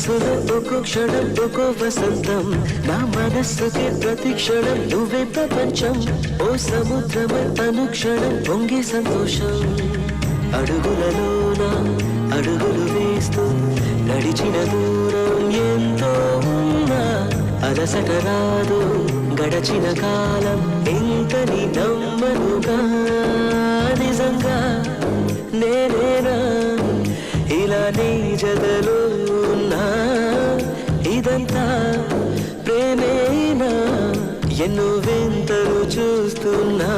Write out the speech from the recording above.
మనస్సులో ఒక్కో క్షణం ఒక్కో వసంతం నా మనస్సుకి ప్రతి క్షణం నువ్వే ప్రపంచం ఓ సముద్రమై అనుక్షణం పొంగే సంతోషం అడుగులలోన అడుగులు వేస్తూ నడిచిన దూరం ఎంతో ఉన్నా అలసట రాదు గడచిన కాలం ఇంతని నమ్మనుగా నిజంగా నేనేనా ఇలా నీ జతలో ఉన్నా ఇదంతా ప్రేమేనా ఎన్నో వింతలు చూస్తున్నా